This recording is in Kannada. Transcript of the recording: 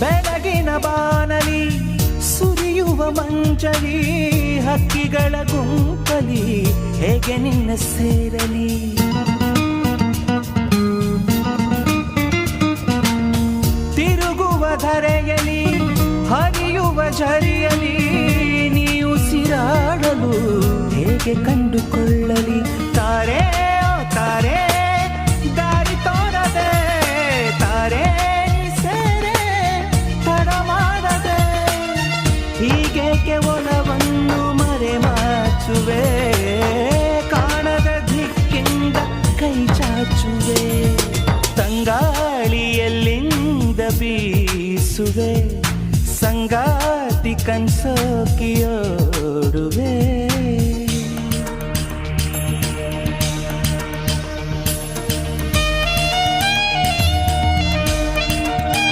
ಬೆಳಗಿನ ಬಾನಲಿ ಸುರಿಯುವ ಮಂಜಲಿ ಹಕ್ಕಿಗಳ ಗುಂಪಲಿ ಹೇಗೆ ನಿನ್ನ ಸೇರಲಿ ತಿರುಗುವ ಧರೆಯಲಿ ಹರಿಯುವ ಝರಿಯಲಿ ನೀ ಉಸಿರಾಡಲು ಹೇಗೆ ಕಂಡುಕೊಳ್ಳಲಿ ತಾರೆ ಓ ತಾರೆ ದಾರಿ ತೋರದೆ ತಾರೆ ಸೇರೆ ತಡ ಮಾಡದೆ ಹೀಗೇಕೆ ಒಲವನ್ನು ಮರೆಮಾಚುವೆ ಕಾಣದ ದಿಕ್ಕಿಂದ ಕೈ ಚಾಚುವೆ ತಂಗಾಳಿಯಲ್ಲಿಂದ ಬೀಸುವೆ ಸಂಗಾತಿ ಕನ್ಸೋಕಿಯೋ